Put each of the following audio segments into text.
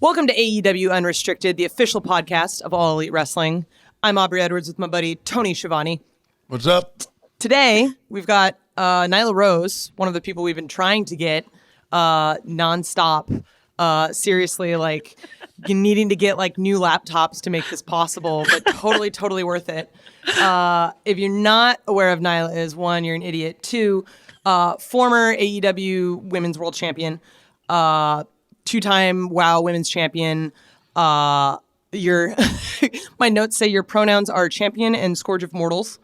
Welcome to AEW Unrestricted, the official podcast of All Elite Wrestling. I'm Aubrey Edwards with my buddy Tony Schiavone. What's up? Today, we've got Nyla Rose, one of the people we've been trying to get nonstop. Seriously, like needing to get like new laptops to make this possible, but totally worth it. If you're not aware of Nyla is, one, you're an idiot. Two, former AEW Women's World Champion, two-time WoW Women's Champion. Your my notes say your pronouns are champion and scourge of mortals.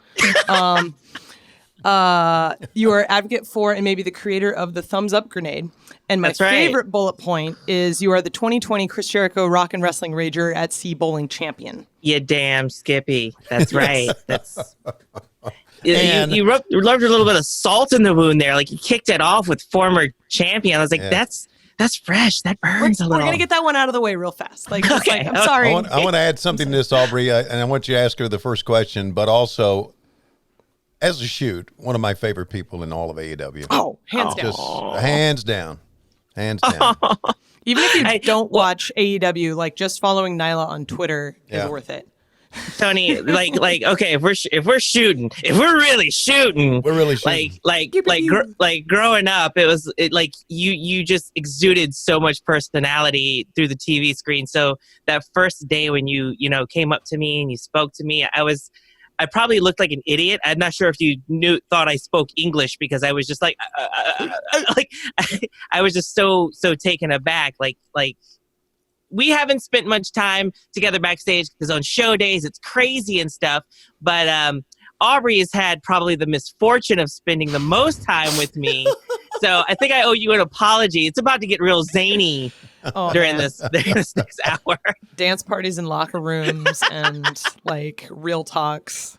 You are advocate for and maybe the creator of the thumbs up grenade. And my favorite bullet point is you are the 2020 Chris Jericho Rock and Wrestling Rager at Sea Bowling Champion. You damn Skippy. That's right. That's you rubbed a little bit of salt in the wound there. Like you kicked it off with former champion. I was like, that's fresh. That burns a little. We're going to get that one out of the way real fast. Like, okay. I'm sorry. I want to add something to this, Aubrey, and I want you to ask her the first question, but also, as a shoot, one of my favorite people in all of AEW. Oh, hands down. Just hands down. Hands down. Even if you don't watch AEW, like just following Nyla on Twitter is worth it. Tony, okay, if we're really shooting, like growing up, you just exuded so much personality through the TV screen. So that first day when you came up to me and you spoke to me, I probably looked like an idiot. I'm not sure if you thought I spoke English because I was just like I was just so taken aback. Like we haven't spent much time together backstage because on show days it's crazy and stuff. But Aubrey has had probably the misfortune of spending the most time with me. So I think I owe you an apology. It's about to get real zany during this next hour. Dance parties in locker rooms and like real talks.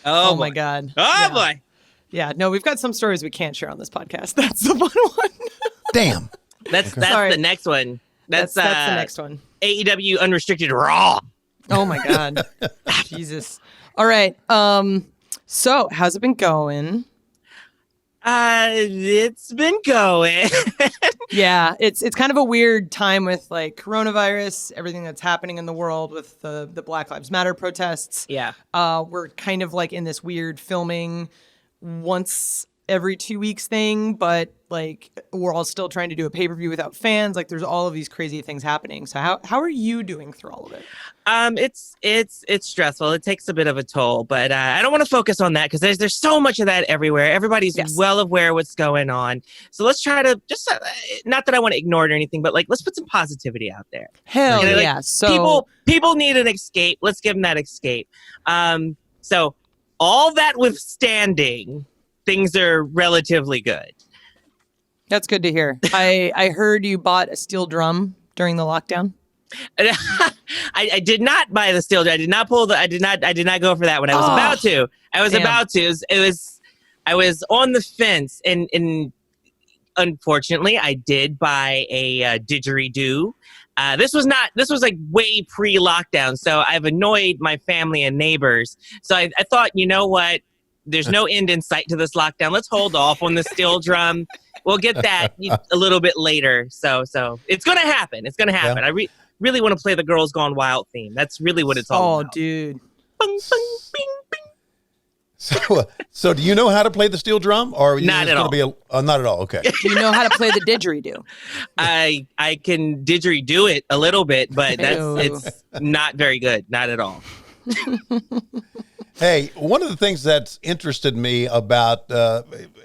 Oh my God. Oh boy. Yeah, no, we've got some stories we can't share on this podcast. That's the fun one. Damn. That's the next one. That's the next one. AEW Unrestricted Raw. Oh my God. Jesus. All right. So how's it been going? It's been going. Yeah, it's kind of a weird time with like coronavirus, everything that's happening in the world with the Black Lives Matter protests. Yeah. We're kind of like in this weird filming once every 2 weeks thing, but like we're all still trying to do a pay-per-view without fans. Like there's all of these crazy things happening. So how are you doing through all of it? It's stressful. It takes a bit of a toll, but I don't want to focus on that because there's so much of that everywhere. Everybody's well aware of what's going on. So let's try to just not that I want to ignore it or anything, but like let's put some positivity out there. Hell yeah! So people need an escape. Let's give them that escape. So all that withstanding, things are relatively good. That's good to hear. I heard you bought a steel drum during the lockdown. I did not buy the steel drum. I did not go for that one. I was about to. I was on the fence and unfortunately I did buy a didgeridoo. This was like way pre-lockdown. So I've annoyed my family and neighbors. So I thought, you know what? There's no end in sight to this lockdown. Let's hold off on the steel drum. We'll get that a little bit later. So it's going to happen. It's going to happen. Yeah. I really want to play the Girls Gone Wild theme. That's really what it's all about. Oh, dude. Bing, bing, bing, bing. So do you know how to play the steel drum? Or are you not at all. Not at all. Okay. Do you know how to play the didgeridoo? I can didgeridoo it a little bit, but it's not very good. Not at all. Hey, one of the things that's interested me about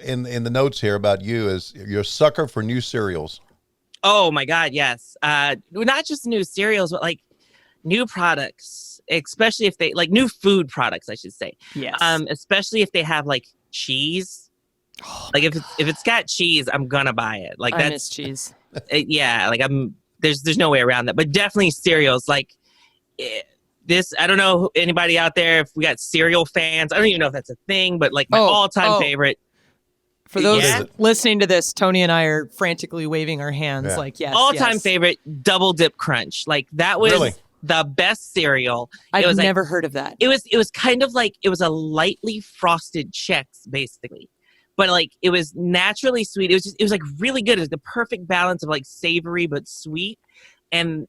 in the notes here about you is you're a sucker for new cereals. Oh my God, yes. Not just new cereals, but like new products, especially if they like new food products, I should say. Yes. Especially if they have like cheese. Oh, like if it's got cheese, I'm gonna buy it. Like I miss cheese. Yeah, like there's no way around that. But definitely cereals. Like this, I don't know anybody out there if we got cereal fans. I don't even know if that's a thing, but like my all-time favorite. For those listening to this, Tony and I are frantically waving our hands like, yes. All-time favorite, Double Dip Crunch. Like that was the best cereal. I've never heard of that. It was kind of like, it was a lightly frosted Chex, basically. But like, it was naturally sweet. It was like really good. It was the perfect balance of like savory but sweet. and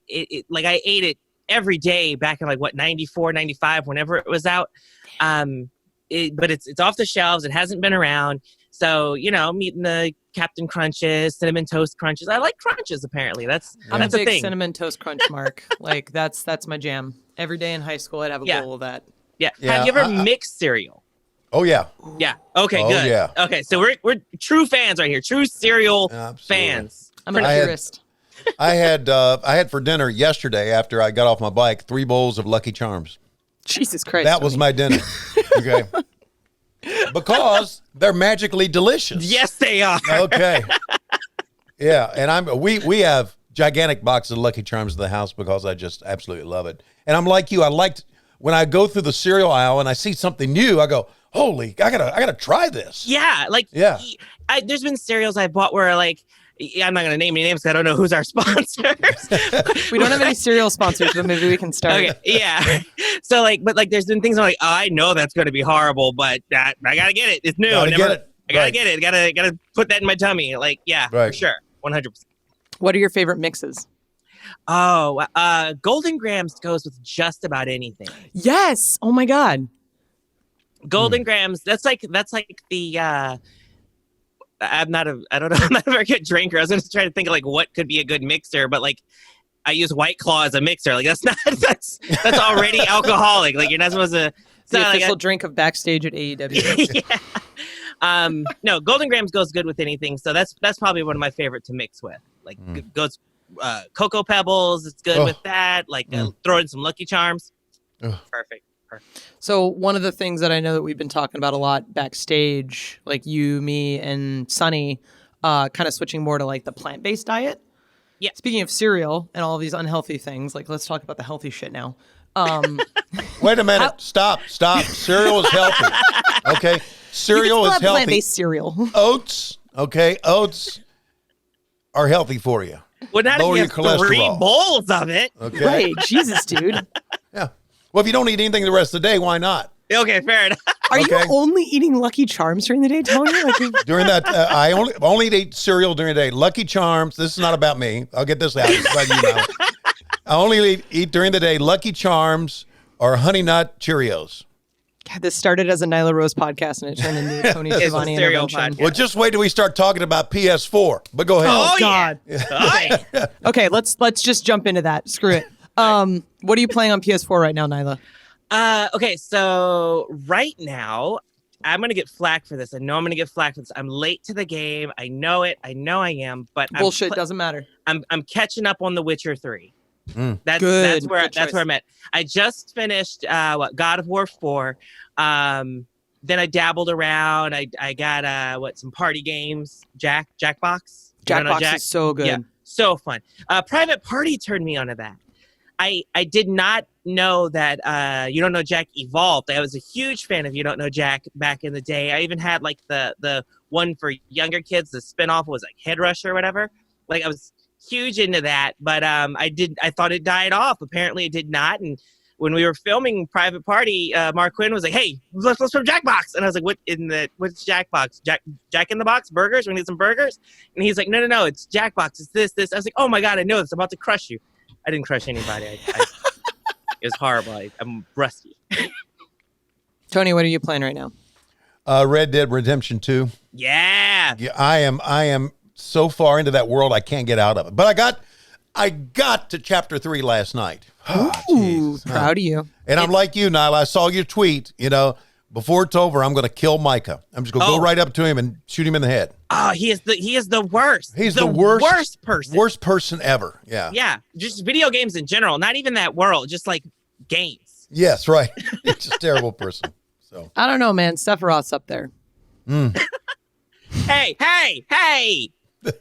like I ate it every day back in like 94, 95, whenever it was out. But it's off the shelves. It hasn't been around. So, I'm eating the Captain Crunches, Cinnamon Toast Crunches. I like crunches, apparently. I'm a that's a big thing. Cinnamon Toast Crunch mark. Like, that's my jam. Every day in high school, I'd have a bowl of that. Yeah. Have you ever mixed cereal? Oh, yeah. Yeah. Okay, Oh, good. yeah. Okay, so we're true fans right here. True cereal fans. I'm a purist. I had for dinner yesterday after I got off my bike 3 bowls of Lucky Charms. Jesus Christ. That was my dinner. Okay. Because they're magically delicious. Yes, they are. Okay. Yeah, and we have gigantic boxes of Lucky Charms in the house because I just absolutely love it. And I'm like you. I liked when I go through the cereal aisle and I see something new, I go, "Holy, I gotta try this." Yeah, there's been cereals I bought where like I'm not gonna name any names because I don't know who's our sponsors. We don't have any cereal sponsors, but maybe we can start. Okay, yeah. So but there's been things I'm like, oh, I know that's gonna be horrible, but I gotta get it. It's new. I gotta get it. Gotta put that in my tummy. Like, yeah, for sure, 100%. What are your favorite mixes? Oh, Golden Grams goes with just about anything. Yes. Oh my God. Golden Grams. That's like the. I'm not a very good drinker. I was gonna try to think of like what could be a good mixer, but like I use White Claw as a mixer. Like that's already alcoholic. Like you're not supposed to. It's the official drink of backstage at AEW. Yeah. No, Golden Grams goes good with anything. So that's probably one of my favorite to mix with. Like goes Cocoa Pebbles. It's good with that. Like throw in some Lucky Charms. Perfect. So one of the things that I know that we've been talking about a lot backstage, like you, me, and Sonny, kind of switching more to like the plant-based diet. Yeah. Speaking of cereal and all these unhealthy things, like let's talk about the healthy shit now. Wait a minute. Stop. Cereal is healthy. Okay. Cereal is healthy. Plant-based cereal. Oats. Okay. Oats are healthy for you. Well, not Lower if you your have 3 cholesterol. bowls of it. Okay. Right. Jesus, dude. Yeah. Well, if you don't eat anything the rest of the day, why not? Okay, fair enough. Are you only eating Lucky Charms during the day, Tony? Like, During that, I only eat cereal during the day. Lucky Charms. This is not about me. I'll get this out. It's about you now. I only eat during the day Lucky Charms or Honey Nut Cheerios. God, this started as a Nyla Rose podcast and it turned into Tony Schiavone cereal intervention. podcast. Well, just wait till we start talking about PS4. But go ahead. Oh, God. Yeah. Okay, let's just jump into that. Screw it. What are you playing on PS4 right now, Nyla? Okay, so right now, I'm going to get flack for this. I know I'm going to get flack for this. I'm late to the game. I know it. I know I am. But Bullshit, doesn't matter. I'm catching up on The Witcher 3. That's where I'm at. I just finished God of War 4. Then I dabbled around. I got some party games. Jackbox. Jackbox is so good. Yeah, so fun. Private Party turned me onto that. I did not know that You Don't Know Jack evolved. I was a huge fan of You Don't Know Jack back in the day. I even had like the one for younger kids. The spinoff was like Head Rush or whatever. Like I was huge into that, but I thought it died off. Apparently it did not. And when we were filming Private Party, Mark Quinn was like, "Hey, let's from Jackbox." And I was like, what's Jackbox? Jack in the Box burgers? We need some burgers. And he's like, no, it's Jackbox. It's this. I was like, oh my God, I know this. I'm about to crush you. I didn't crush anybody. It was horrible. I'm rusty. Tony, what are you playing right now? Red Dead Redemption 2. Yeah. I am so far into that world I can't get out of it. But I got to chapter 3 last night. Ooh, proud of you. And I'm like you, Nyla. I saw your tweet. Before it's over, I'm going to kill Micah. I'm just going to go right up to him and shoot him in the head. Oh, he is the worst. He's the worst person. Worst person ever. Yeah. Yeah. Just video games in general. Not even that world. Just like games. Yes, right. He's just a terrible person. So I don't know, man. Sephiroth's up there. Hey. You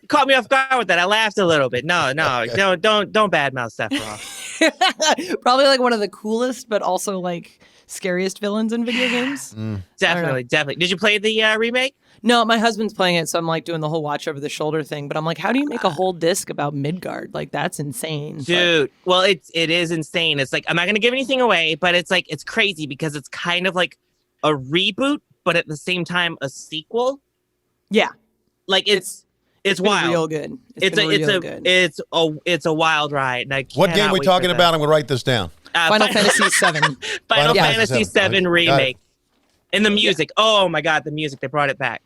caught me off guard with that. I laughed a little bit. No, Okay. don't badmouth Sephiroth. Probably like one of the coolest, but also like scariest villains in video games. Definitely. Did you play the remake? No, my husband's playing it, so I'm like doing the whole watch over the shoulder thing. But I'm like, how do you make a whole disc about Midgard? Like that's insane, dude. Well, it is insane. It's like I'm not gonna give anything away, but it's like it's crazy because it's kind of like a reboot, but at the same time a sequel. Yeah, like it's It's wild. Real good. Good. It's a wild ride. And what game are we talking about? I'm going to write this down. Final Fantasy VII. Final Fantasy VII remake. And the music. Oh my God, the music. They brought it back.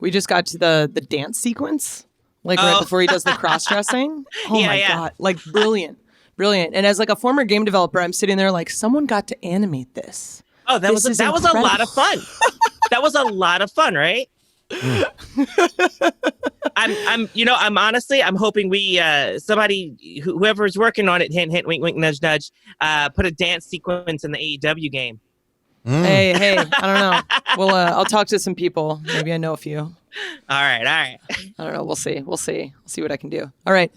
We just got to the dance sequence, like right before he does the cross-dressing. Oh my God. Like brilliant. Brilliant. And as like a former game developer, I'm sitting there like, someone got to animate this. Oh, that was a lot of fun. That was a lot of fun, right? I'm hoping we somebody, whoever's working on it, hint hint, wink wink, nudge nudge, put a dance sequence in the AEW game. Hey, I don't know. Well, I'll talk to some people. Maybe I know a few. All right. I don't know. We'll see. I'll see what I can do. All right.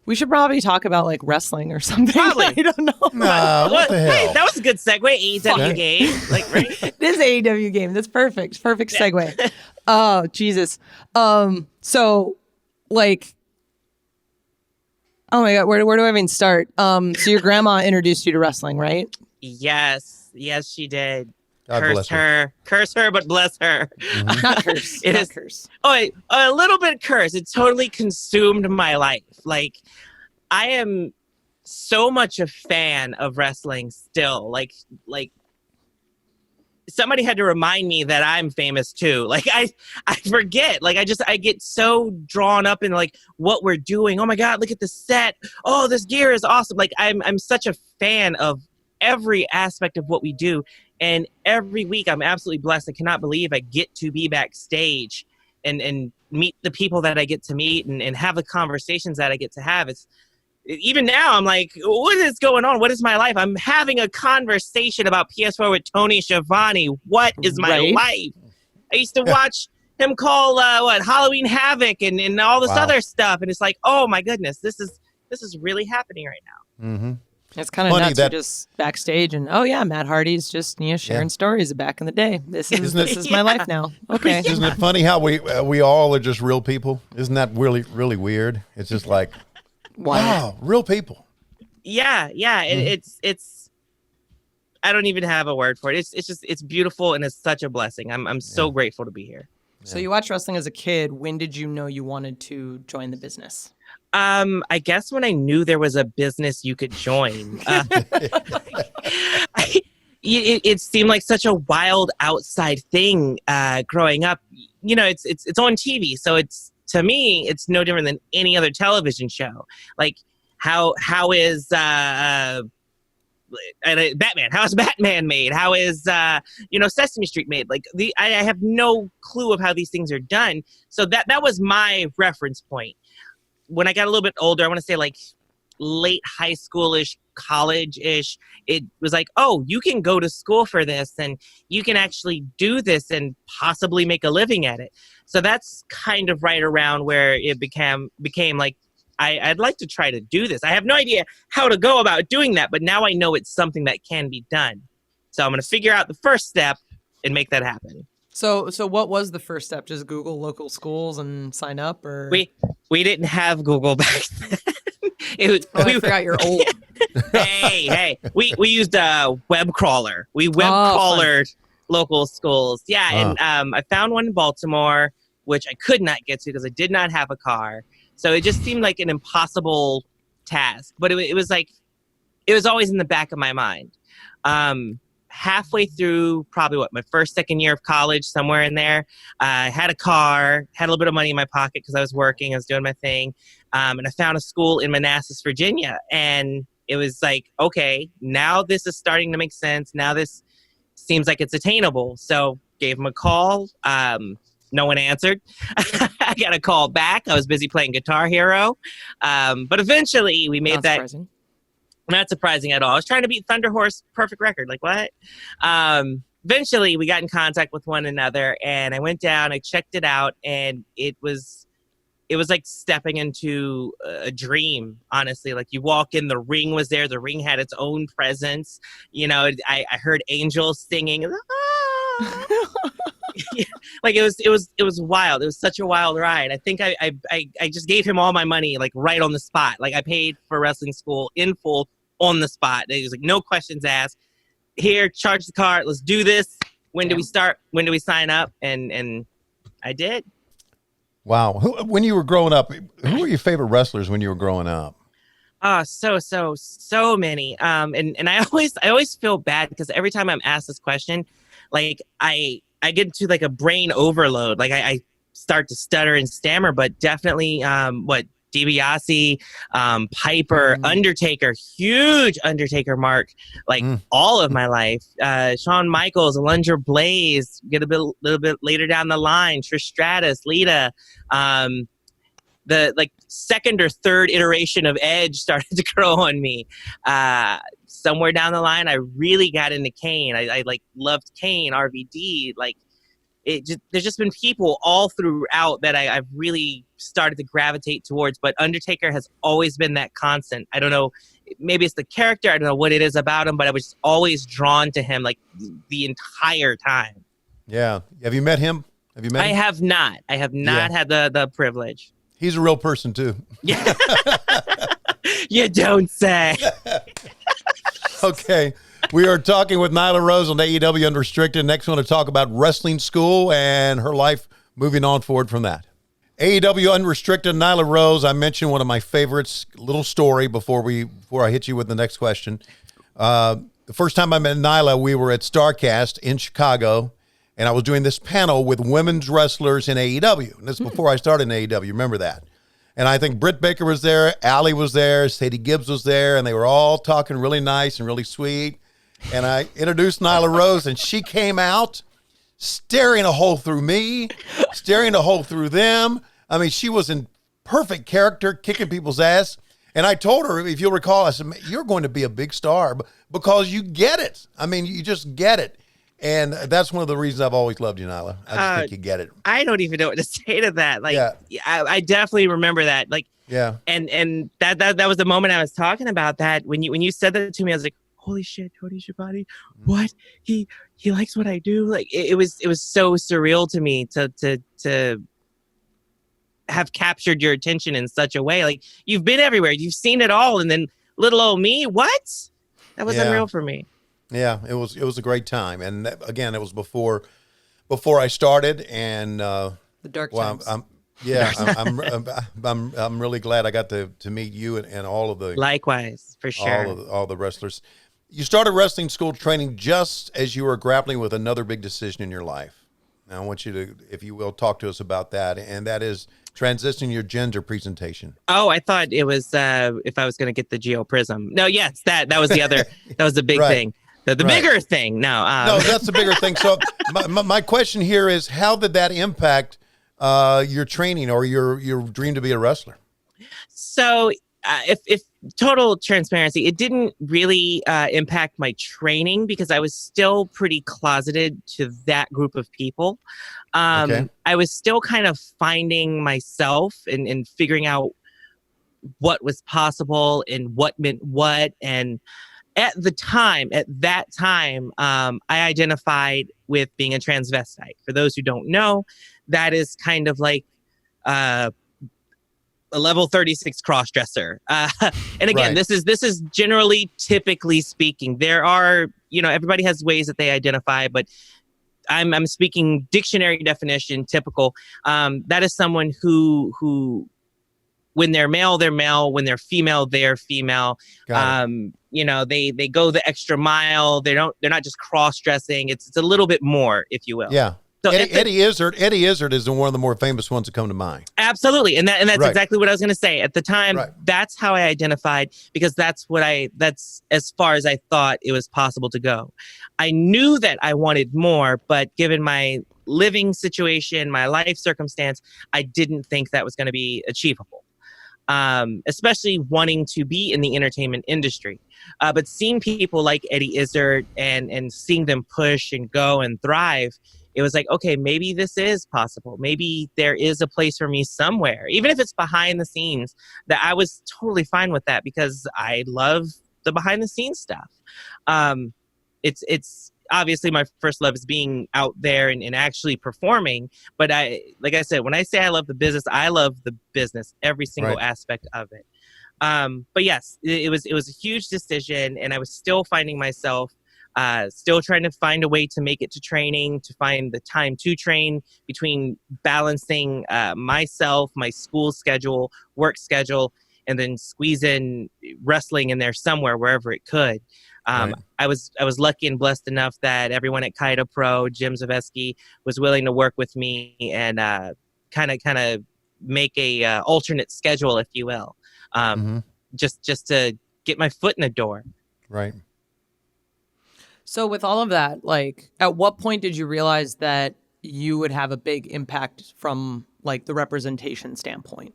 We should probably talk about like wrestling or something. Probably. I don't know. Nah, what the hell? Hey, that was a good segue. AEW game. Like, right? This AEW game. That's perfect. Perfect segue. Oh, Jesus. So like, oh my God, where do I even start? So your grandma introduced you to wrestling, right? Yes, she did. God curse her, but bless her. Mm-hmm. Not curse. It not is curse. Oh, wait, a little bit curse. It totally consumed my life. Like, I am so much a fan of wrestling still. Like somebody had to remind me that I'm famous too. Like I forget. Like I get so drawn up in like what we're doing. Oh my God, look at the set. Oh, this gear is awesome. Like I'm such a fan of every aspect of what we do. And every week I'm absolutely blessed. I cannot believe I get to be backstage and meet the people that I get to meet and have the conversations that I get to have. It's even now I'm like, what is going on? What is my life? I'm having a conversation about PS4 with Tony Schiavone. What is my life? I used to watch him call Halloween Havoc and all this other stuff. And it's like, oh my goodness, this is really happening right now. Mm-hmm. It's kind of nuts. You're just backstage and Matt Hardy's just sharing stories of back in the day. This is my life now. Okay. Isn't it funny how we all are just real people? Isn't that really, really weird? It's just like, wow, real people. Yeah. It's I don't even have a word for it. It's beautiful and it's such a blessing. I'm so grateful to be here. So you watched wrestling as a kid. When did you know you wanted to join the business? I guess when I knew there was a business you could join. It seemed like such a wild outside thing growing up. It's on TV, so to me it's no different than any other television show. Like how is Batman? How is Batman made? How is Sesame Street made? Like I have no clue of how these things are done. So that was my reference point. When I got a little bit older, I want to say like late high school-ish, college-ish, it was like, oh, you can go to school for this and you can actually do this and possibly make a living at it. So that's kind of right around where it became like, I'd like to try to do this. I have no idea how to go about doing that, but now I know it's something that can be done. So I'm going to figure out the first step and make that happen. So what was the first step? Just Google local schools and sign up, or we didn't have Google back then. I forgot you're old. Hey, we used a web crawler. We crawlered local schools. Yeah, and I found one in Baltimore, which I could not get to because I did not have a car. So it just seemed like an impossible task. But it was like, it was always in the back of my mind. Halfway through probably my second year of college, somewhere in there, I had a car, had a little bit of money in my pocket because I was working, I was doing my thing. And I found a school in Manassas, Virginia. And it was like, okay, now this is starting to make sense. Now this seems like it's attainable. So gave him a call. No one answered. I got a call back. I was busy playing Guitar Hero. But eventually we made that. Surprising. Not surprising at all. I was trying to beat Thunder Horse perfect record. Like, what? Eventually, we got in contact with one another, and I went down, I checked it out, and it was like stepping into a dream, honestly. Like, you walk in, the ring was there. The ring had its own presence. I heard angels singing. Like, it was wild. It was such a wild ride. I think I just gave him all my money, like, right on the spot. Like, I paid for wrestling school in full on the spot. It was like, no questions asked. Here, charge the card. Let's do this. When do we start? When do we sign up? And I did. Wow. When you were growing up, who were your favorite wrestlers when you were growing up? So many. And I always feel bad because every time I'm asked this question, like I get into like a brain overload. Like I start to stutter and stammer, but definitely DiBiase, Piper, Undertaker, huge Undertaker mark, like all of my life. Shawn Michaels, Alundra Blaze, get a little bit later down the line, Trish Stratus, Lita. The like second or third iteration of Edge started to grow on me. Somewhere down the line, I really got into Kane. I like loved Kane, RVD, like. There's just been people all throughout that I've really started to gravitate towards, but Undertaker has always been that constant. I don't know, maybe it's the character, I don't know what it is about him, but I was always drawn to him like the entire time. Yeah. Have you met him? I have not. I have not had the privilege. He's a real person too. Yeah. You don't say. Okay. We are talking with Nyla Rose on AEW Unrestricted. Next, we want to talk about wrestling school and her life moving on forward from that. AEW Unrestricted, Nyla Rose. I mentioned one of my favorites, little story before I hit you with the next question. The first time I met Nyla, we were at StarCast in Chicago, and I was doing this panel with women's wrestlers in AEW. And this is before I started in AEW. Remember that? And I think Britt Baker was there, Allie was there, Sadie Gibbs was there, and they were all talking really nice and really sweet. And I introduced Nyla Rose, and she came out staring a hole through me, staring a hole through them. I mean, she was in perfect character, kicking people's ass. And I told her, if you'll recall, I said, you're going to be a big star because you get it. I mean, you just get it. And that's one of the reasons I've always loved you, Nyla. I just think you get it. I don't even know what to say to that. Like, I definitely remember that. Like, yeah. And that was the moment I was talking about that. When you said that to me, I was like, holy shit, Cody Schiavone, what? He likes what I do. Like it was so surreal to me to have captured your attention in such a way. Like you've been everywhere, you've seen it all, and then little old me, what? That was unreal for me. Yeah, it was a great time, and again, it was before I started, and the dark times. I'm really glad I got to meet you and all of the likewise for sure all the wrestlers. You started wrestling school training just as you were grappling with another big decision in your life. Now, I want you to, if you will, talk to us about that, and that is transitioning your gender presentation. Oh, I thought it was if I was going to get the Geo Prism. No, yes, that was the other, that was the big thing. The bigger thing. No, that's the bigger thing. So my question here is, how did that impact your training or your dream to be a wrestler? So if total transparency, it didn't really impact my training because I was still pretty closeted to that group of people. I was still kind of finding myself and figuring out what was possible and what meant what. And at that time, I identified with being a transvestite. For those who don't know, that is kind of like a level 36 cross-dresser. And again, this is generally, typically speaking. There are, everybody has ways that they identify, but I'm speaking dictionary definition, typical. That is someone who when they're male, they're male. When they're female, they're female. They go the extra mile. They're not just cross-dressing. It's a little bit more, if you will. Yeah. So Eddie Izzard is one of the more famous ones that come to mind. Absolutely. And that's exactly what I was going to say. At the time, that's how I identified, because that's as far as I thought it was possible to go. I knew that I wanted more, but given my living situation, my life circumstance, I didn't think that was going to be achievable. Especially wanting to be in the entertainment industry. But seeing people like Eddie Izzard and seeing them push and go and thrive, it was like, okay, maybe this is possible. Maybe there is a place for me somewhere, even if it's behind the scenes. That I was totally fine with that because I love the behind the scenes stuff. It's obviously my first love is being out there and actually performing. But like I said, when I say I love the business, every single aspect of it. But yes, it was a huge decision, and I was still finding myself Still trying to find a way to make it to training, to find the time to train between balancing myself, my school schedule, work schedule, and then squeeze in wrestling in there somewhere, wherever it could. Right. I was lucky and blessed enough that everyone at Kaito Pro, Jim Zavesky, was willing to work with me and kind of make a alternate schedule, if you will, just to get my foot in the door. Right. So with all of that, like, at what point did you realize that you would have a big impact from like the representation standpoint?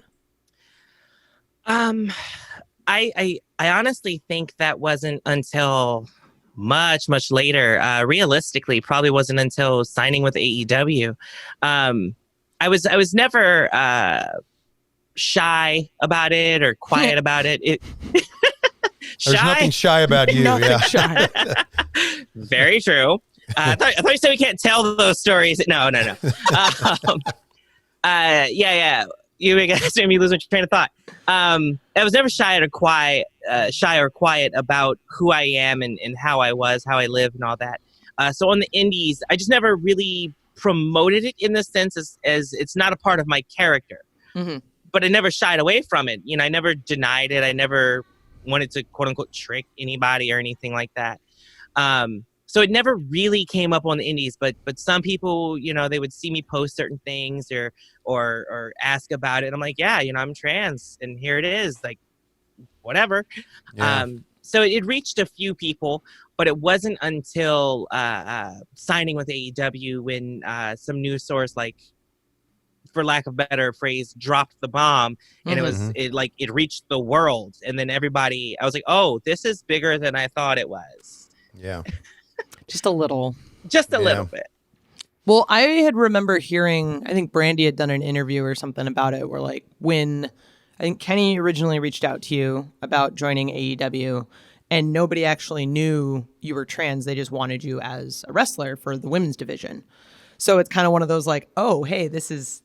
I honestly think that wasn't until much later. Realistically, probably wasn't until signing with AEW. I was never shy about it or quiet about it. There's nothing shy about you. Nothing Yeah. shy. Very true. I thought you said we can't tell those stories. No. Yeah. You guys made me lose my train of thought. I was never shy or quiet about who I am and how I was, how I live, and all that. So on the indies, I just never really promoted it in the sense as it's not a part of my character. Mm-hmm. But I never shied away from it. You know, I never denied it. I never wanted to quote unquote trick anybody or anything like that. So it never really came up on the indies, but some people, you know, they would see me post certain things or ask about it. I'm like, yeah, you know, I'm trans and here it is, like, whatever. Yeah. So it reached a few people, but it wasn't until signing with AEW when some news source, like, for lack of a better phrase, dropped the bomb, and it reached the world, and then everybody, I was like, oh, this is bigger than I thought it was. Yeah. Just a little. Just a little bit. Well, I had remember hearing, I think Brandi had done an interview or something about it, where like when I think Kenny originally reached out to you about joining AEW, and nobody actually knew you were trans. They just wanted you as a wrestler for the women's division. So it's kind of one of those like, oh, hey, this is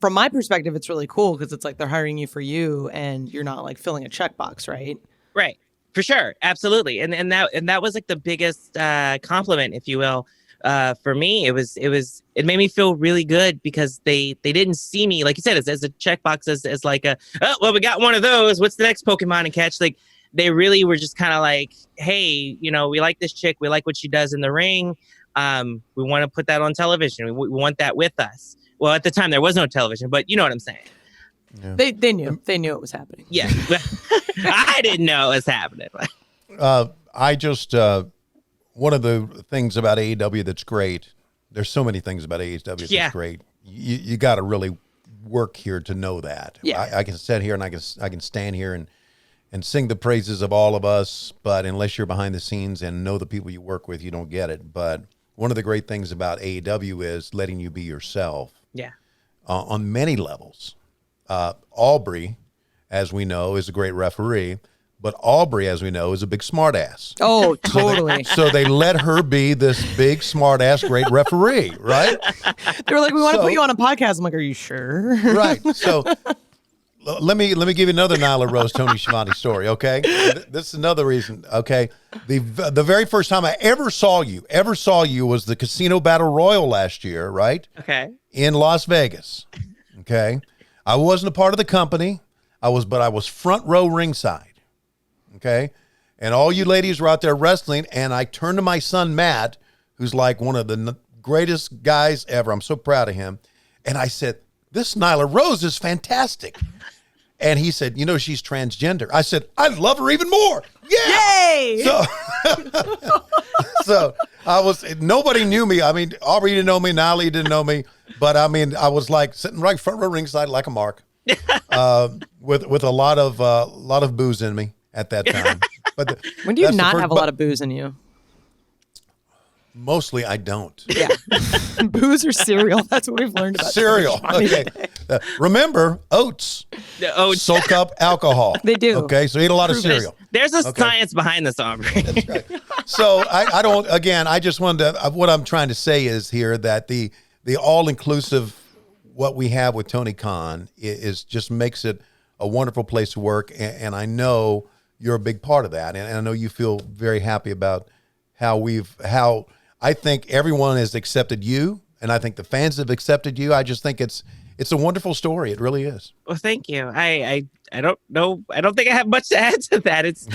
from my perspective, it's really cool because it's like they're hiring you for you and you're not like filling a checkbox, right? Right. For sure. Absolutely. And that was like the biggest compliment, if you will, for me. It made me feel really good because they didn't see me, like you said, as a checkbox, as like oh, well, we got one of those. What's the next Pokemon to catch? Like, they really were just kind of like, hey, you know, we like this chick. We like what she does in the ring. We want to put that on television. We want that with us. Well, at the time there was no television, but you know what I'm saying. Yeah. They knew it was happening. Yeah. I didn't know it was happening. I just, one of the things about AEW that's great, there's so many things about AEW that's great. You got to really work here to know that. Yeah. I can sit here and I can stand here and sing the praises of all of us, but unless you're behind the scenes and know the people you work with, you don't get it. But one of the great things about AEW is letting you be yourself. Yeah. On many levels. Aubrey, as we know, is a great referee, but Aubrey, as we know, is a big smartass. Oh, totally. So they let her be this big smartass, great referee, right? They were like, we want to put you on a podcast. I'm like, are you sure? Right. So let me give you another Nyla Rose, Tony Schiavone story, okay? This is another reason, okay? The very first time I ever saw you was the Casino Battle Royal last year, right? Okay. In Las Vegas, okay? I wasn't a part of the company. I was front row ringside, okay? And all you ladies were out there wrestling, and I turned to my son, Matt, who's like one of the greatest guys ever. I'm so proud of him. And I said, this Nyla Rose is fantastic. And he said, you know, she's transgender. I said, I love her even more. Yeah. Yay! So nobody knew me. I mean, Aubrey didn't know me. Nyla didn't know me. But I mean, I was like sitting right front row ringside like a mark with a lot of booze in me at that time. But when do you not have a lot of booze in you? Mostly I don't. Yeah. Booze or cereal. That's what we've learned about cereal. Okay. Remember, oats soak up alcohol. They do. Okay, so eat a lot of cereal. There's a science behind this, Aubrey. That's right. So I don't, again, I just wanted to, what I'm trying to say is here that the all-inclusive, what we have with Tony Khan is just makes it a wonderful place to work. And I know you're a big part of that. And I know you feel very happy about how I think everyone has accepted you, and I think the fans have accepted you. I just think it's a wonderful story. It really is. Well, thank you. I don't know. I don't think I have much to add to that. It's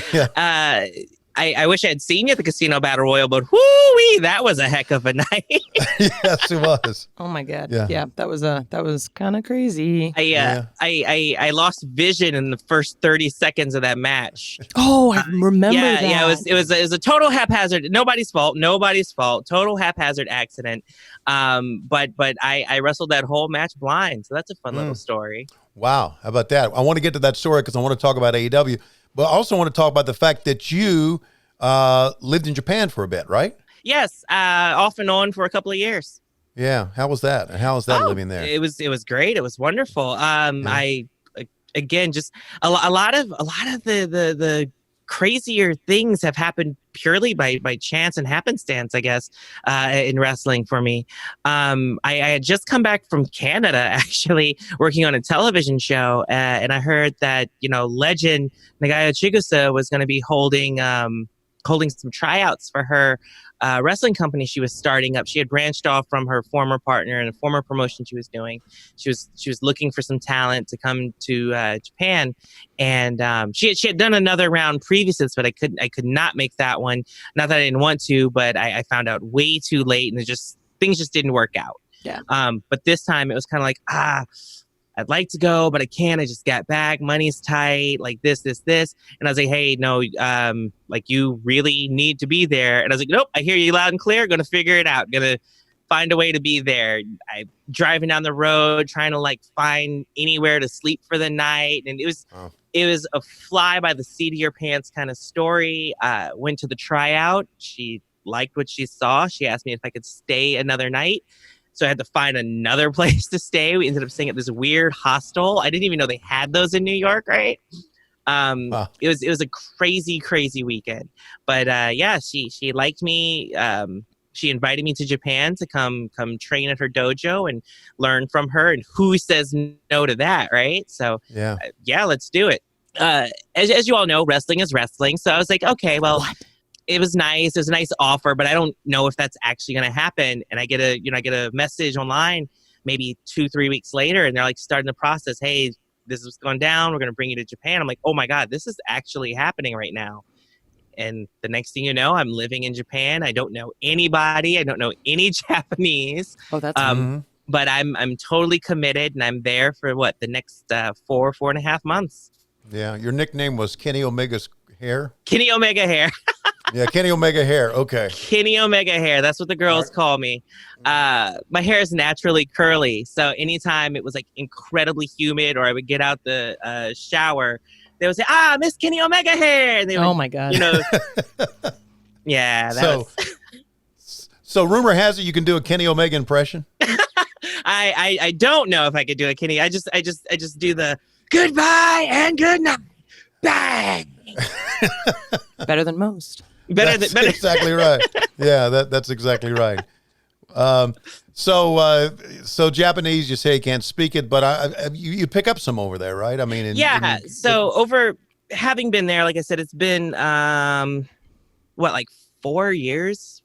I wish I had seen you at the Casino Battle Royal, but whoo-wee, that was a heck of a night. Yes, it was. Oh my God. Yeah. Yeah, that was kind of crazy. I lost vision in the first 30 seconds of that match. Oh, I remember that. Yeah, it was a total haphazard. Nobody's fault. Total haphazard accident. But I wrestled that whole match blind, so that's a fun little story. Wow, how about that? I want to get to that story because I want to talk about AEW, but I also want to talk about the fact that you lived in Japan for a bit, right? Yes, off and on for a couple of years. Yeah, how was that? And how was that living there? It was great. It was wonderful. I again just a lot of the crazier things have happened purely by chance and happenstance, I guess, in wrestling for me. I had just come back from Canada, actually, working on a television show, and I heard that, legend Nagayo Chigusa was going to be holding some tryouts for her wrestling company she was starting up. She had branched off from her former partner and a former promotion she was doing. She was looking for some talent to come to Japan, and she had done another round previous to this, but I could not make that one. Not that I didn't want to, but I found out way too late, and things just didn't work out. Yeah. But this time it was kind of like, I'd like to go, but I can't. I just got back. Money's tight, like this. And I was like, hey, no, you really need to be there. And I was like, nope, I hear you loud and clear. Going to figure it out. Going to find a way to be there. I'm driving down the road, trying to find anywhere to sleep for the night. And it was a fly by the seat of your pants kind of story. Went to the tryout. She liked what she saw. She asked me if I could stay another night. So I had to find another place to stay. We ended up staying at this weird hostel. I didn't even know they had those in New York, right? It was a crazy, crazy weekend. But she liked me. She invited me to Japan to come train at her dojo and learn from her. And who says no to that, right? So let's do it. As you all know, wrestling is wrestling. So I was like, okay, well. What? It was nice. It was a nice offer, but I don't know if that's actually going to happen. And I get a message online maybe 2-3 weeks later, and they're starting the process. Hey, this is what's going down. We're going to bring you to Japan. I'm like, oh my God, this is actually happening right now. And the next thing you know, I'm living in Japan. I don't know anybody. I don't know any Japanese. Oh, that's but I'm totally committed, and I'm there for the next 4.5 months. Yeah, your nickname was Kenny Omega's hair. Kenny Omega hair. Yeah, Kenny Omega hair. Okay. Kenny Omega hair. That's what the girls call me. My hair is naturally curly, so anytime it was incredibly humid or I would get out the shower, they would say, Miss Kenny Omega hair. And they would, oh my God. Yeah. So rumor has it you can do a Kenny Omega impression? I don't know if I could do a Kenny. I just do the goodbye and good night. Bang. Better than most. Better. Exactly right. Yeah, that's exactly right. So Japanese, you say you can't speak it, but you pick up some over there, right? I mean, so over having been there, like I said, it's been 4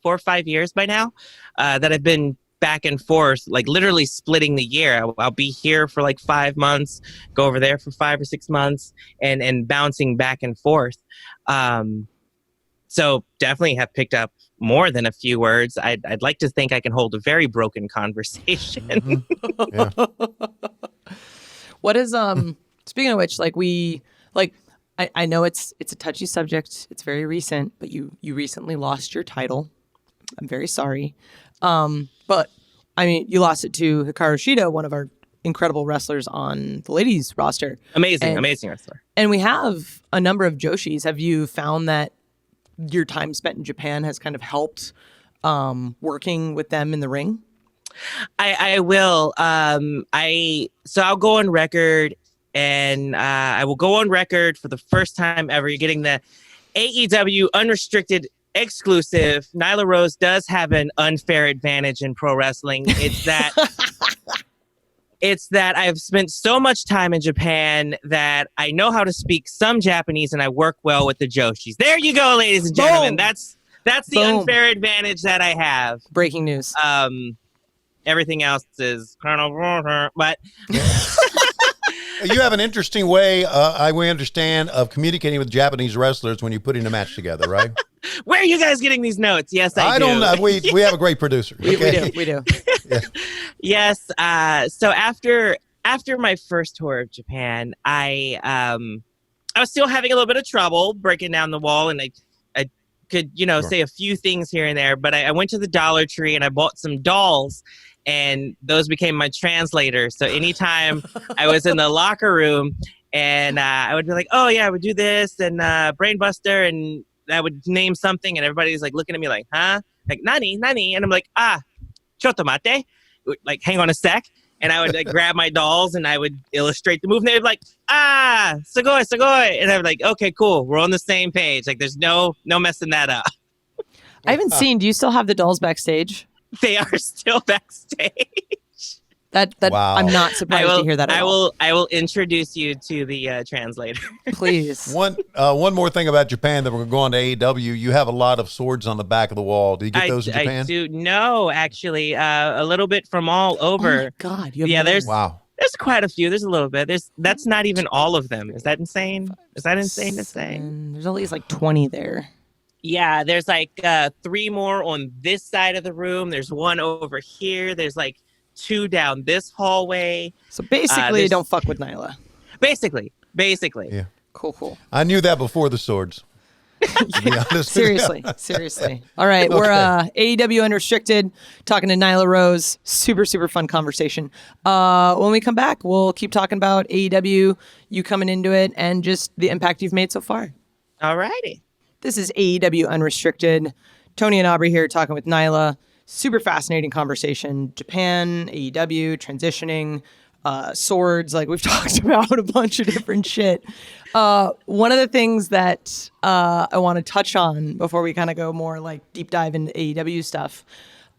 or 5 years by now that I've been back and forth, literally splitting the year. I'll be here for 5 months, go over there for 5 or 6 months, and bouncing back and forth. So definitely have picked up more than a few words. I'd like to think I can hold a very broken conversation. Mm-hmm. Yeah. What is speaking of which, I know it's a touchy subject. It's very recent, but you recently lost your title. I'm very sorry. But I mean, you lost it to Hikaru Shida, one of our incredible wrestlers on the ladies roster. Amazing wrestler. And we have a number of Joshis. Have you found that your time spent in Japan has kind of helped working with them in the ring? I will. So I'll go on record, and I will go on record for the first time ever. You're getting the AEW Unrestricted exclusive. Nyla Rose does have an unfair advantage in pro wrestling. It's that I've spent so much time in Japan that I know how to speak some Japanese, and I work well with the Joshis. There you go, ladies and gentlemen. Boom. That's the Boom. unfair advantage that I have. Breaking news. Everything else is but You have an interesting way, we understand, of communicating with Japanese wrestlers when you're putting a match together, right? where are you guys getting these notes? Yes, I do. don't know. We have a great producer. We Okay? do. Yeah. Yes. So after my first tour of Japan, I was still having a little bit of trouble breaking down the wall, and I could, Sure. say a few things here and there, but I went to the Dollar Tree and I bought some dolls, and those became my translators. So anytime I was in the locker room and I would be like, oh yeah, I would do this and Brainbuster, and I would name something, and everybody's like looking at me like, huh? Like, nani? And I'm like, choto mate. Like, hang on a sec. And I would like grab my dolls and I would illustrate the move. And they would be like, sugoi. And I would like, okay, cool. We're on the same page. Like, there's no messing that up. I haven't seen. Do you still have the dolls backstage? They are still backstage. That Wow. I'm not surprised to hear that at all. I will introduce you to the translator. Please. One more thing about Japan that we're going to AEW. You have a lot of swords on the back of the wall. Do you get those in Japan? I do. No, actually, a little bit from all over. Oh my God. You have Yeah, there's Wow. quite a few. There's a little bit. That's not even all of them. Is that insane? Is that insane to say? There's at least like 20 there. Yeah, there's like 3 more on this side of the room. There's one over here. There's like 2 down this hallway. So basically, don't fuck with Nyla. Basically. Yeah. Cool. I knew that before the swords. To be honest. Seriously. All right, we're AEW Unrestricted, talking to Nyla Rose. Super fun conversation. When we come back, we'll keep talking about AEW, you coming into it, and just the impact you've made so far. All righty. This is AEW Unrestricted. Tony and Aubrey here talking with Nyla. Super fascinating conversation. Japan, AEW, transitioning, swords. Like, we've talked about a bunch of different shit. One of the things that I want to touch on before we kind of go more like deep dive into AEW stuff.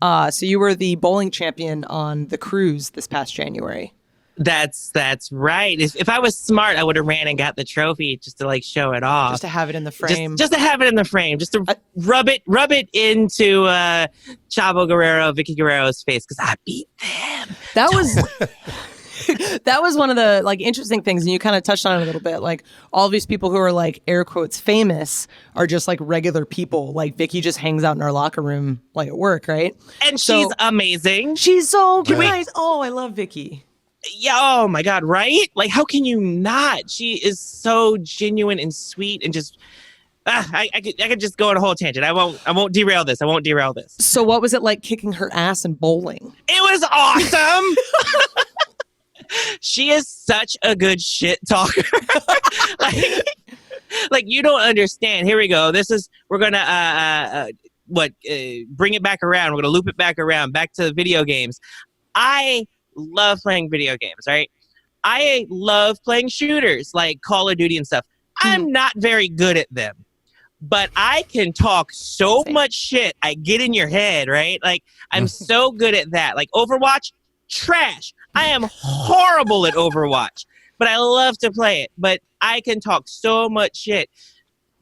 So you were the bowling champion on the cruise this past January. That's right. If I was smart, I would have ran and got the trophy just to like show it off. Just to have it in the frame. Just to have it in the frame. Just to rub it into Chavo Guerrero, Vicky Guerrero's face, because I beat them. That was that was one of the like interesting things, and you kind of touched on it a little bit. Like, all these people who are like air quotes famous are just like regular people. Like, Vicky just hangs out in our locker room like at work, right? And she's amazing. She's so Yeah. nice. Oh, I love Vicky. Yeah, oh my God, right? Like, how can you not? She is so genuine and sweet, and just I could just go on a whole tangent. I won't derail this. So what was it like kicking her ass in bowling? It was awesome. She is such a good shit talker. like you don't understand. Here we go. We're gonna bring it back around. We're gonna loop it back around, back to video games. I love playing video games, right? I love playing shooters like Call of Duty and stuff. I'm not very good at them, but I can talk so much shit. I get in your head, right? Like, I'm so good at that. Like, Overwatch, trash. I am horrible at Overwatch, but I love to play it. But I can talk so much shit.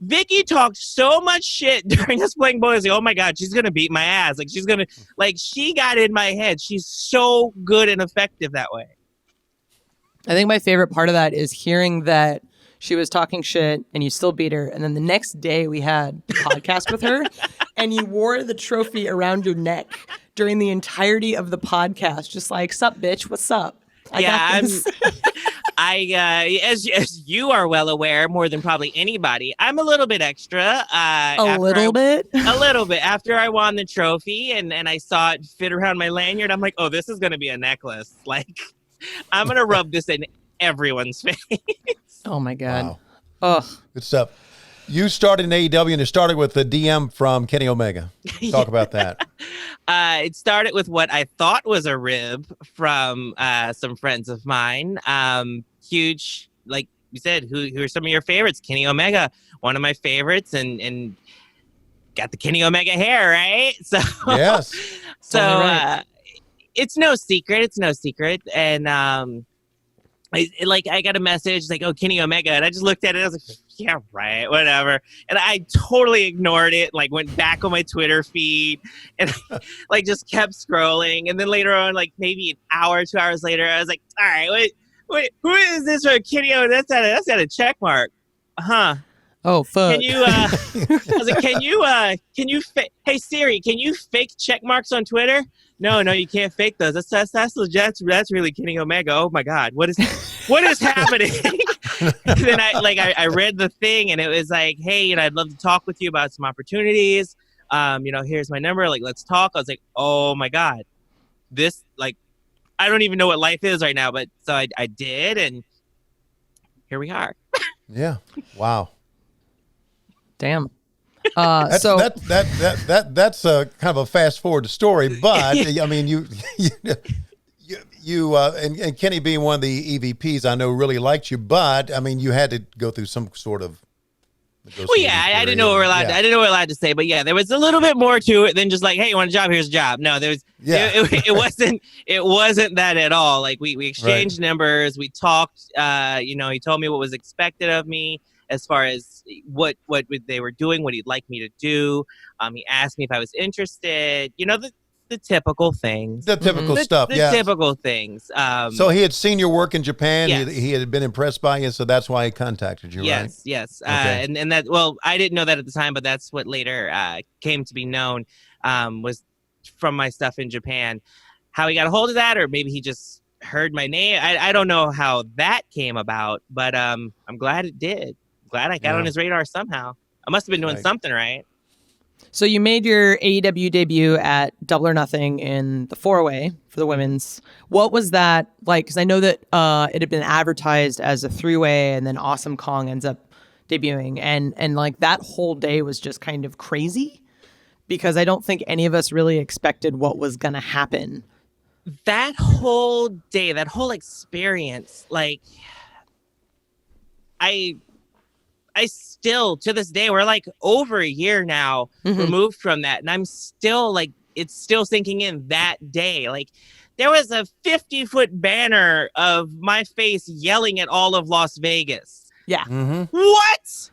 Vicky talked so much shit during us playing bowling. Like, oh my God, she's gonna beat my ass. Like, she got in my head. She's so good and effective that way. I think my favorite part of that is hearing that she was talking shit and you still beat her. And then the next day we had a podcast with her and you wore the trophy around your neck during the entirety of the podcast. Just like, sup, bitch, what's up? I got this. As you are well aware, more than probably anybody, I'm a little bit extra. A little bit after I won the trophy and I saw it fit around my lanyard. I'm like, oh, this is going to be a necklace. Like, I'm going to rub this in everyone's face. Oh my God. Wow. Oh, Good stuff. You started in AEW, and it started with the DM from Kenny Omega. Talk about that. It started with what I thought was a rib from some friends of mine. Huge, like you said, who are some of your favorites? Kenny Omega, one of my favorites, and got the Kenny Omega hair, right? So Yes. So right. It's no secret. And I got a message like, oh, Kenny Omega, and I just looked at it. I was like, yeah, right, whatever. And I totally ignored it, like went back on my Twitter feed and like just kept scrolling. And then later on, like maybe an hour, 2 hours later, I was like, all right, wait, who is this for Kitty? Oh, that's at a check mark. Huh. Oh, fuck. Can you, I was like, hey Siri, can you fake check marks on Twitter? No, you can't fake those. That's legit. That's really Kenny Omega. Oh my God. What is happening? And then I read the thing and it was like, hey, I'd love to talk with you about some opportunities. Here's my number. Like, let's talk. I was like, oh my God, this, like, I don't even know what life is right now, but so I did. And here we are. Yeah. Wow. Damn. That's so that's a kind of a fast forward story, but I mean, you and Kenny being one of the EVPs, I know really liked you, but I mean, you had to go through some sort of. Well, yeah, I didn't know what we're allowed. I didn't know what we're allowed to say, but yeah, there was a little bit more to it than just like, hey, you want a job? Here's a job. No, there was. Yeah. It wasn't that at all. Like we exchanged numbers, we talked. He told me what was expected of me as far as what they were doing, what he'd like me to do. He asked me if I was interested. The typical things. The typical stuff. The typical things. So he had seen your work in Japan. Yes. He had been impressed by you, so that's why he contacted you, right? Yes. Okay. And that, well, I didn't know that at the time, but that's what later came to be known, was from my stuff in Japan. How he got a hold of that, or maybe he just heard my name. I don't know how that came about, but I'm glad it did. Glad I got on his radar somehow. I must have been doing something right. So you made your AEW debut at Double or Nothing in the 4-Way for the women's. What was that like? Because I know that it had been advertised as a 3-Way, and then Awesome Kong ends up debuting, and like that whole day was just kind of crazy because I don't think any of us really expected what was going to happen. That whole day, that whole experience, like I still, to this day, we're like over a year now removed from that. And I'm still like, it's still sinking in that day. Like there was a 50-foot banner of my face yelling at all of Las Vegas. Yeah. Mm-hmm. What?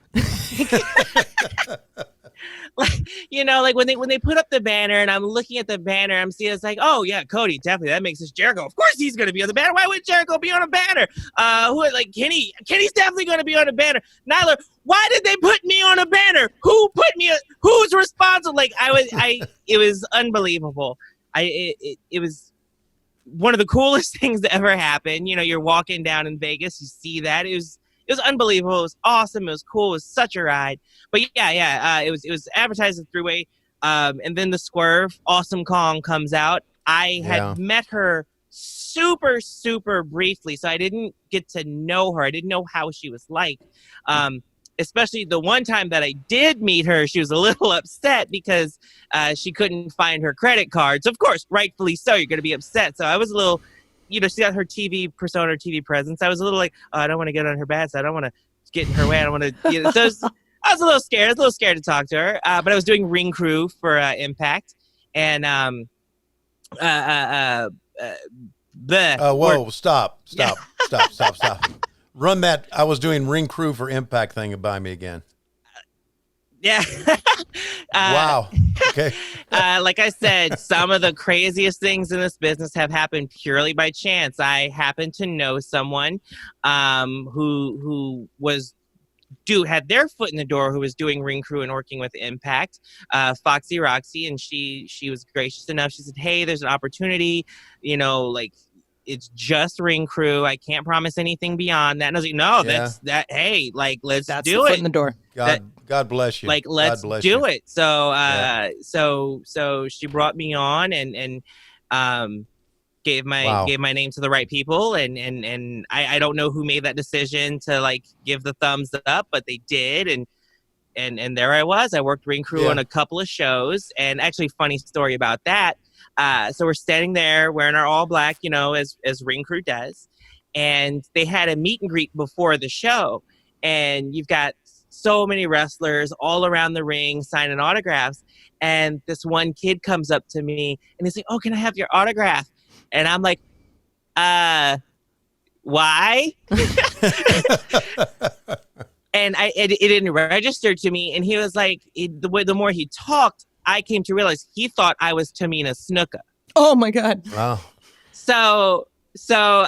Like when they put up the banner and I'm looking at the banner, I'm seeing it's like, oh yeah, Cody, definitely that makes us Jericho. Of course he's gonna be on the banner. Why would Jericho be on a banner? Kenny's definitely gonna be on a banner. Nyla, why did they put me on a banner? Who's responsible? Like it was unbelievable. It was one of the coolest things that ever happened. You're walking down in Vegas, you see that. It was unbelievable. It was awesome. It was cool. It was such a ride. But it was advertised as a 3-Way. And then the Swerve, Awesome Kong, comes out. I had met her super, super briefly, so I didn't get to know her. I didn't know how she was like. Especially the one time that I did meet her, she was a little upset because she couldn't find her credit cards. Of course, rightfully so. You're going to be upset. So I was a little... she got her TV persona, her TV presence. I was a little like, oh, I don't want to get on her bad side. I don't want to get in her way. I don't want to. So I was a little scared. I was a little scared to talk to her. But I was doing ring crew for Impact, and whoa! Stop! Run that. I was doing ring crew for Impact thing by me again. Yeah. Wow. Okay. Like I said, some of the craziest things in this business have happened purely by chance. I happen to know someone who had their foot in the door, who was doing ring crew and working with Impact, Foxy Roxy, and she was gracious enough. She said, "Hey, there's an opportunity, like it's just ring crew. I can't promise anything beyond that." And I was like, "No, that's that. Hey, like let's do it." Foot in the door. God bless you. Like let's do it. So so she brought me on and gave my name to the right people, and I don't know who made that decision to like give the thumbs up, but they did, and there I was. I worked ring crew on a couple of shows, and actually funny story about that. So we're standing there wearing our all black, as ring crew does, and they had a meet and greet before the show, and you've got so many wrestlers all around the ring signing autographs, and this one kid comes up to me and he's like, "Oh, can I have your autograph?" And I'm like, why? And it didn't register to me. And he was like, the more he talked, I came to realize he thought I was Tamina Snuka. Oh my God. Wow. So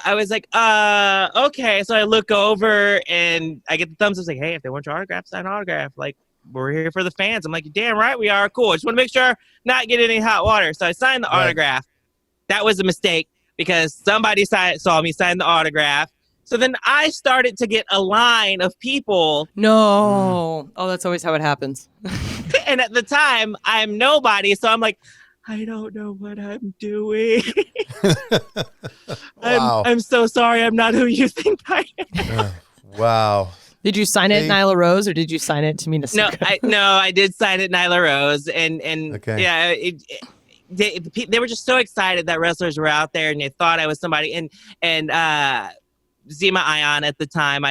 I was like, okay. So I look over and I get the thumbs up, like, hey, if they want your autograph, sign an autograph. Like, we're here for the fans. I'm like, damn right we are. Cool. I just want to make sure not get any hot water. So I signed the autograph. That was a mistake because somebody saw me sign the autograph. So then I started to get a line of people. No. Oh, that's always how it happens. And at the time, I'm nobody. So I'm like, I don't know what I'm doing. Wow. I'm so sorry. I'm not who you think I am. Wow. Did you sign it Nyla Rose or did you sign it Tamina Snuka? No, I did sign it Nyla Rose. And Okay. yeah, they were just so excited that wrestlers were out there and they thought I was somebody. And Zema Ion at the time,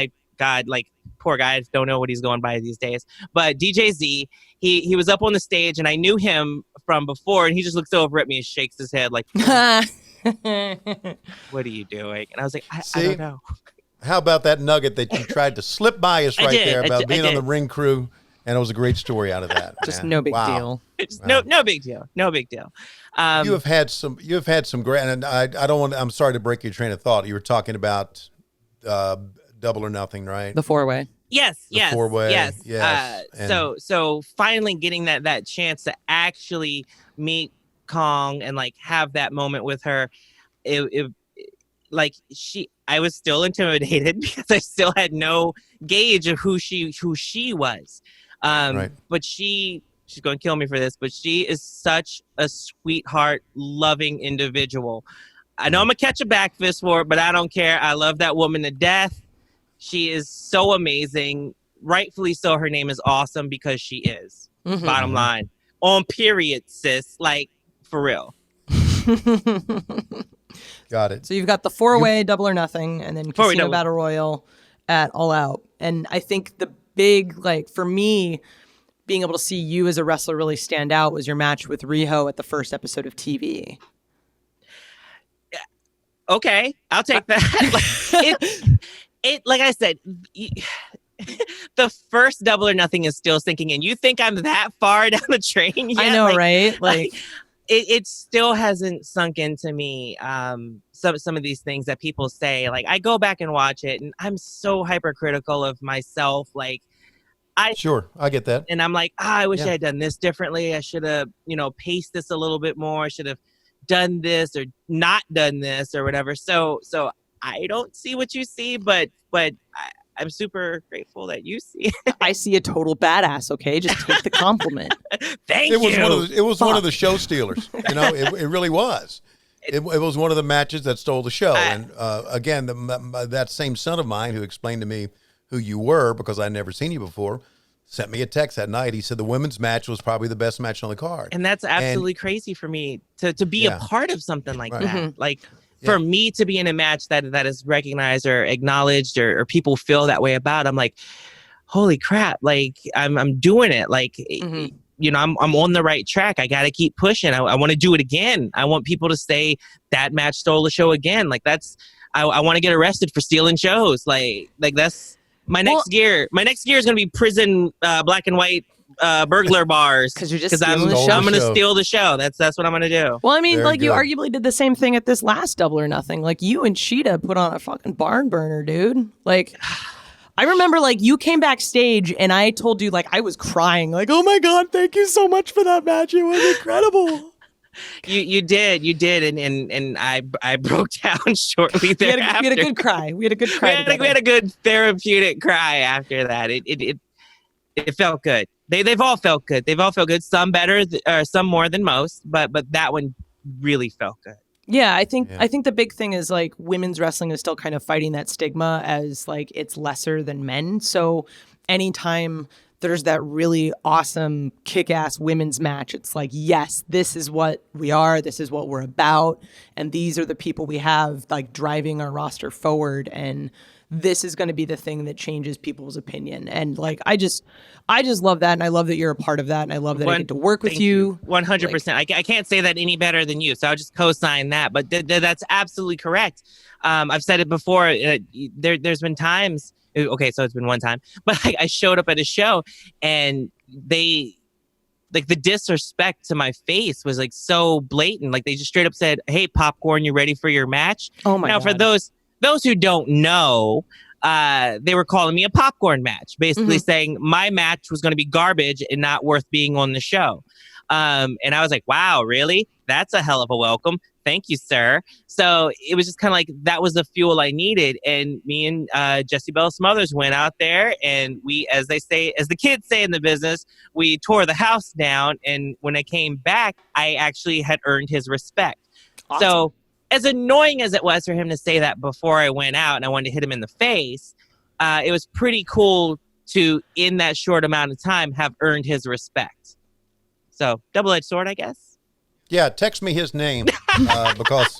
poor guy, don't know what he's going by these days. But DJ Z, he was up on the stage and I knew him from before and he just looks over at me and shakes his head like, what are you doing? And I was like, I don't know. How about that nugget that you tried to slip by us right there about being on the ring crew? And it was a great story out of that. Just no big deal. No big deal. No big deal. You have had some great, and I'm sorry to break your train of thought. You were talking about Double or Nothing, right? The 4-way. Yes. Four-way. Yes. So finally getting that chance to actually meet Kong and like have that moment with her, I was still intimidated because I still had no gauge of who she was. But she's going to kill me for this, but she is such a sweetheart, loving individual. I know I'm going to catch a back fist for it, but I don't care. I love that woman to death. She is so amazing. Rightfully so. Her name is awesome because she is. Mm-hmm. Bottom line. On period, sis. Like, for real. Got it. So you've got the 4-way Double or Nothing and then Casino Battle Royal at All Out. And I think the big, for me, being able to see you as a wrestler really stand out was your match with Riho at the first episode of TV. Okay, I'll take that. Like I said, the first Double or Nothing is still sinking in. You think I'm that far down the train yet? I know, right? It still hasn't sunk into me. Some of these things that people say, like I go back and watch it, and I'm so hypercritical of myself. I get that, and I'm like, I wish I had done this differently. I should have, paced this a little bit more. I should have done this or not done this or whatever. So I don't see what you see, but I'm super grateful that you see it. I see a total badass. Okay, just take the compliment. Thank you. It was one of the show stealers. It really was. It was one of the matches that stole the show. And again, that same son of mine who explained to me who you were because I'd never seen you before sent me a text that night. He said the women's match was probably the best match on the card. And that's absolutely crazy for me to be a part of something like that. Mm-hmm. For me to be in a match that is recognized or acknowledged or people feel that way about, I'm like, holy crap, I'm doing it. I'm on the right track. I got to keep pushing. I want to do it again. I want people to say that match stole the show again. I want to get arrested for stealing shows. That's my next gear. My next gear is going to be prison black and white burglar bars because you're just stealing the show. I'm gonna steal the show. That's what I'm gonna do. Well, I mean, you arguably did the same thing at this last Double or Nothing. You and Cheetah put on a fucking barn burner, dude. I remember you came backstage and I told you I was crying, oh my God, thank you so much for that match. It was incredible. You did, and I broke down shortly thereafter. We had a good cry. We had a good therapeutic cry after that. It felt good. They've all felt good. They've all felt good. Some better, some more than most. But that one really felt good. Yeah, I think the big thing is women's wrestling is still kind of fighting that stigma as it's lesser than men. So anytime there's that really awesome kick-ass women's match, it's yes, this is what we are. This is what we're about, and these are the people we have driving our roster forward. And this is going to be the thing that changes people's opinion. And I just love that. And I love that you're a part of that. And I love that I get to work with you. 100%. I can't say that any better than you. So I'll just co-sign that. But that's absolutely correct. I've said it before. There's been times Okay, so it's been one time, but like I showed up at a show and they like the disrespect to my face was like so blatant. Like they just straight up said, "Hey, Popcorn, you ready for your match?" Oh my Now, God. for those who don't know, they were calling me a popcorn match, basically saying my match was going to be garbage and not worth being on the show. And I was like, wow, really? That's a hell of a welcome. Thank you, sir. So it was just kind of like that was the fuel I needed. And me and Jesse Bell Smothers went out there and we, as the kids say in the business, we tore the house down. And when I came back, I actually had earned his respect. Awesome. So as annoying as it was for him to say that before I went out and I wanted to hit him in the face, it was pretty cool to, in that short amount of time, have earned his respect. So, double-edged sword, I guess. Yeah, text me his name because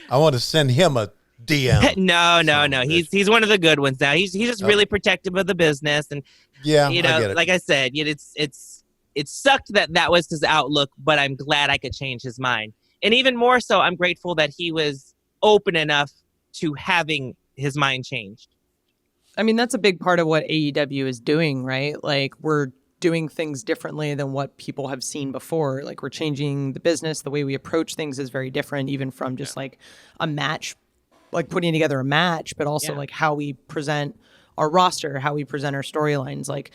I want to send him a DM. No. He's one of the good ones now. He's just really protective of the business, and yeah, you know, I get it. like I said, it sucked that was his outlook, but I'm glad I could change his mind. And even more so, I'm grateful that he was open enough to having his mind changed. I mean, that's a big part of what AEW is doing, right? Like, we're doing things differently than what people have seen before. Like, we're changing the business. The way we approach things is very different, even from just like a match, like putting together a match, but also like how we present our roster, how we present our storylines. Like,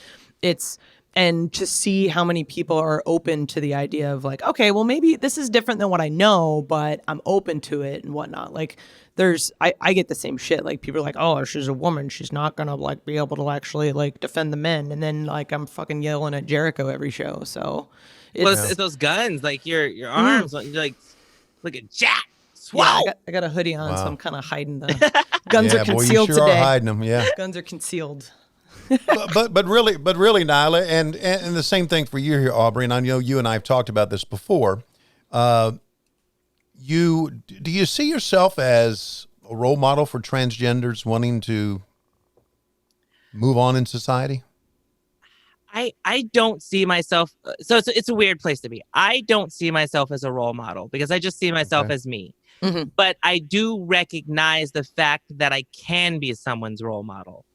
and to see how many people are open to the idea of like, okay, well, maybe this is different than what I know, but I'm open to it and whatnot. Like, I get the same shit. Like, people are like, oh, she's a woman, she's not gonna like be able to actually like defend the men. And then like I'm fucking yelling at Jericho every show. So it's those guns, like your arms, like look at Jack. Wow. Yeah, I got a hoodie on, so I'm kind of hiding the guns are boy, concealed you sure today. are hiding them. Yeah, Guns are concealed. but really, Nyla, and the same thing for you here, Aubrey. And I know you and I have talked about this before. Do you see yourself as a role model for transgenders wanting to move on in society? I don't see myself. So it's a weird place to be. I don't see myself as a role model because I just see myself as me. Mm-hmm. But I do recognize the fact that I can be someone's role model.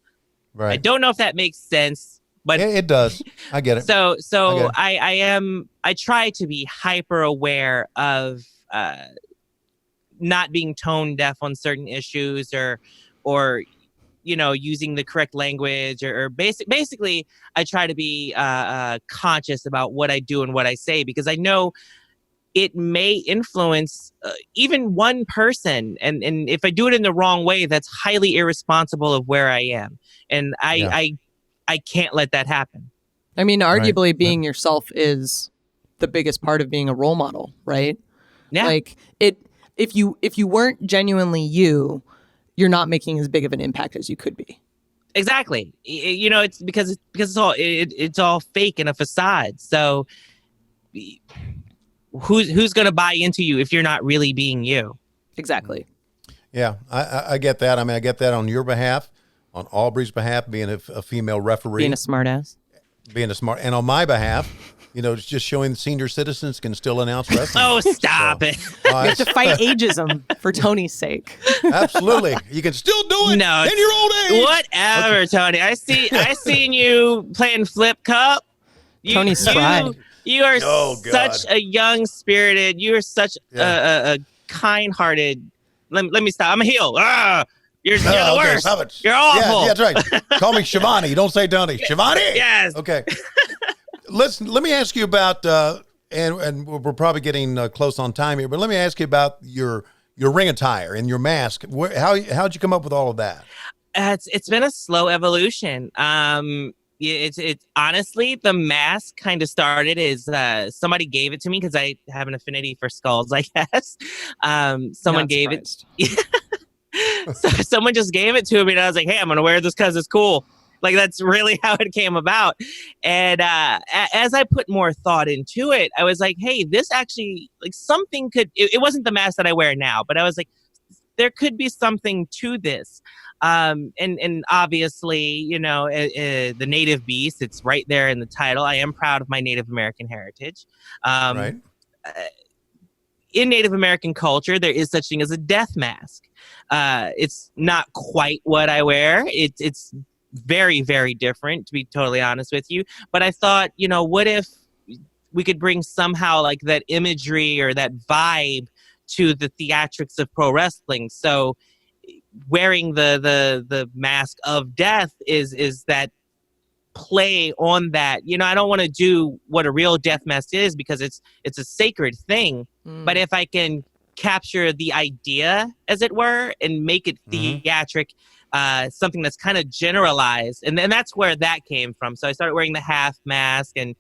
Right. I don't know if that makes sense, but it does. I get it. So I try to be hyper aware of not being tone deaf on certain issues or you know, using the correct language or basically I try to be conscious about what I do and what I say, because I know it may influence even one person. And if I do it in the wrong way, that's highly irresponsible of where I am. And I can't let that happen. I mean, arguably being yourself is the biggest part of being a role model, right? Yeah. Like if you weren't genuinely you, you're not making as big of an impact as you could be. Exactly. You know, it's because it's all fake and a facade. So who's going to buy into you if you're not really being you? Exactly. Yeah, I get that. I mean, I get that on your behalf, on Aubrey's behalf, being a female referee. Being a smartass. And on my behalf, you know, it's just showing senior citizens can still announce wrestling. Oh, stop it. You have to fight ageism for Tony's sake. Absolutely. You can still do it in your old age. Whatever, okay. Tony. I seen you playing Flip Cup. Tony's spry. You are such a young-spirited, you are such a kind-hearted. Let me stop. I'm a heel. You're the worst. You're awful. Yeah, that's right. Call me Shivani. Don't say Tony. Shivani? Yes. Okay. Let me ask you about, and we're probably getting close on time here, but let me ask you about your ring attire and your mask. How'd you come up with all of that? It's been a slow evolution. It's honestly, the mask kind of started as somebody gave it to me because I have an affinity for skulls, I guess. Someone gave it. So someone just gave it to me, and I was like, "Hey, I'm gonna wear this because it's cool." Like, that's really how it came about. And as I put more thought into it, I was like, hey, this actually, like, something could, it wasn't the mask that I wear now, but I was like, there could be something to this. And obviously, you know, the Native Beast, it's right there in the title. I am proud of my Native American heritage. Right. in Native American culture, there is such thing as a death mask. It's not quite what I wear. It's very, very different, to be totally honest with you. But I thought, what if we could bring somehow like that imagery or that vibe to the theatrics of pro wrestling? So wearing the mask of death is that play on that. I don't want to do what a real death mask is because it's a sacred thing. But if I can capture the idea, as it were, and make it theatric, something that's kind of generalized, and then that's where that came from. So I started wearing the half mask, and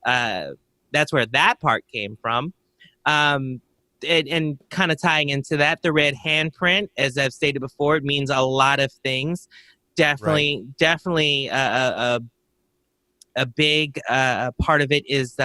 that's where that part came from. And kind of tying into that, the red handprint, as I've stated before, it means a lot of things. Definitely a big part of it is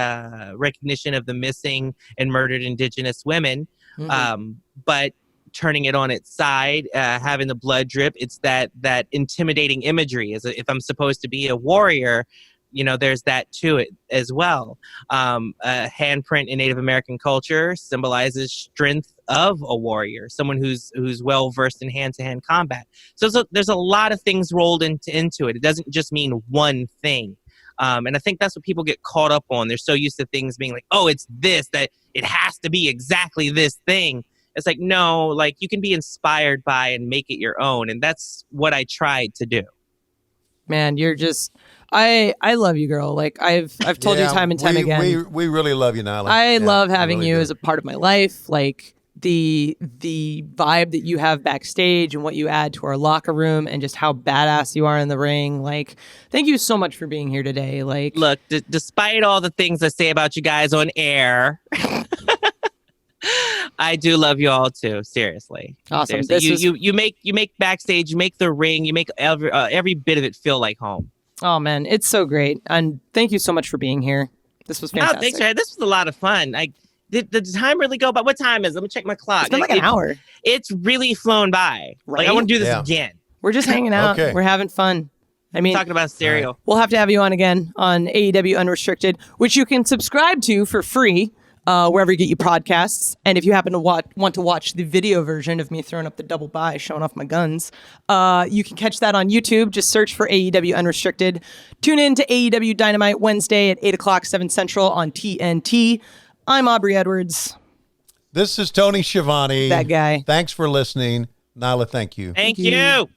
recognition of the missing and murdered Indigenous women. But turning it on its side, having the blood drip, it's that intimidating imagery. If I'm supposed to be a warrior, there's that to it as well. A handprint in Native American culture symbolizes strength of a warrior, someone who's well versed in hand-to-hand combat. So there's a lot of things rolled into it. It doesn't just mean one thing. And I think that's what people get caught up on. They're so used to things being like, oh, it's this, that it has to be exactly this thing. It's like, no, like you can be inspired by and make it your own. And that's what I tried to do. Man, you're just, I love you, girl. Like I've told you time and time again. We really love you, Nyla. I love having you as a part of my life. Like the vibe that you have backstage and what you add to our locker room and just how badass you are in the ring. Like, thank you so much for being here today. Like, look, despite all the things I say about you guys on air, I do love you all too. Seriously. Awesome. Seriously. You make backstage, you make the ring, you make every bit of it feel like home. Oh man, it's so great. And thank you so much for being here. This was fantastic. Oh, thanks, Chad. This was a lot of fun. Did the time really go by? What time is it? Let me check my clock. It's been like an hour. It's really flown by. Right? Like, I want to do this again. We're just hanging out. Okay. We're having fun. I mean, talking about cereal. Right. We'll have to have you on again on AEW Unrestricted, which you can subscribe to for free wherever you get your podcasts. And if you happen to want to watch the video version of me throwing up the double buy, showing off my guns, you can catch that on YouTube. Just search for AEW Unrestricted. Tune in to AEW Dynamite Wednesday at 8 o'clock, 7 Central on TNT. I'm Aubrey Edwards. This is Tony Schiavone. That guy. Thanks for listening. Nyla, thank you. Thank you.